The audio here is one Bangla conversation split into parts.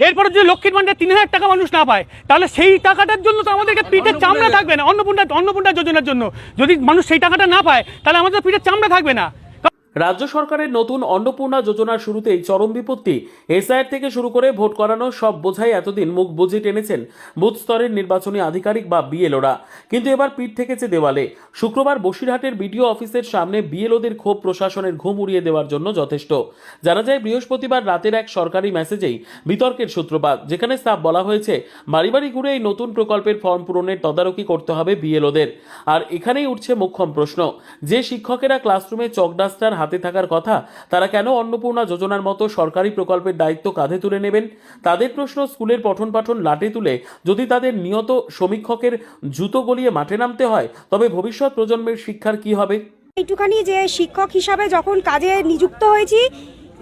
এরপরে যদি লক্ষ্মীর ভান্ডার 3000 টাকা মানুষ না পায়, তাহলে সেই টাকাটার জন্য তো আমাদেরকে পিঠের চামড়া থাকবে না। অন্নপূর্ণা যোজনার জন্য যদি মানুষ সেই টাকাটা না পায়, তাহলে আমাদের পিঠের চামড়া থাকবে না। রাজ্য সরকারের নতুন অন্নপূর্ণা যোজনার শুরুতেই চরম বিপত্তি। এসআইআর থেকে শুরু করে ভোট করানো সব বোঝাই এতদিন মুখ বুজে টেনেছেন বুথ স্তরের নির্বাচনী আধিকারিক বা বিএলওরা, কিন্তু এবার পিঠ ঠেকেছে দেওয়ালে। শুক্রবার বসিরহাটের বিডিও অফিসের সামনে বিএলওদের ক্ষোভ প্রশাসনের ঘুম উড়িয়ে দেওয়ার জন্য যথেষ্ট। জানা যায় বৃহস্পতিবার রাতের এক সরকারি মেসেজেই বিতর্কের সূত্রপাত, যেখানে সাফ বলা হয়েছে বাড়ি বাড়ি ঘুরে এই নতুন প্রকল্পের ফর্ম পূরণের তদারকি করতে হবে বিএলওদের। আর এখানেই উঠছে মোক্ষম প্রশ্ন, যে শিক্ষকেরা ক্লাসরুমে চকডাস্টার হাতে থাকার কথা, তারা কেন অন্নপূর্ণা যোজনার মতো সরকারি প্রকল্পের দায়িত্ব কাঁধে তুলে নেবেন? তাদের প্রশ্ন, স্কুলের পঠন পাঠন লাটে তুলে যদি তাদের নিয়ত সমীক্ষকের জুতো গলিয়ে মাঠে নামতে হয়, তবে ভবিষ্যৎ প্রজন্মের শিক্ষার কি হবে? এইটুখানি যে শিক্ষক হিসাবে যখন কাজে নিযুক্ত হয়েছি,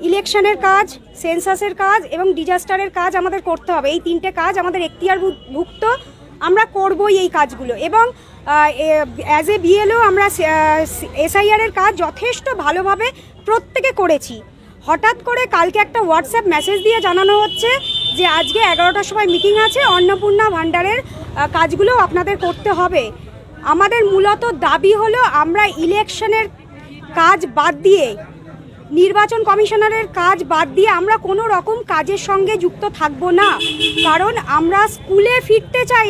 ইলেকশনের কাজ, সেন্সাসের কাজ এবং ডিজাস্টারের কাজ আমাদের করতে হবে। এই তিনটে কাজ আমাদের এখতিয়ারভুক্ত, আমরা করবই এই কাজগুলো। এবং অ্যাজ এ বিএলও আমরা এসআইআরের কাজ যথেষ্ট ভালোভাবে প্রত্যেকে করেছি। হঠাৎ করে কালকে একটা হোয়াটসঅ্যাপ মেসেজ দিয়ে জানানো হচ্ছে যে আজকে 11টার সময় মিটিং আছে, অন্নপূর্ণা ভাণ্ডারের কাজগুলো আপনাদের করতে হবে। আমাদের মূলত দাবি হলো আমরা ইলেকশনের কাজ বাদ দিয়ে, নির্বাচন কমিশনারের কাজ বাদ দিয়ে আমরা কোনো রকম কাজের সঙ্গে যুক্ত থাকবো না, কারণ আমরা স্কুলে ফিরতে চাই।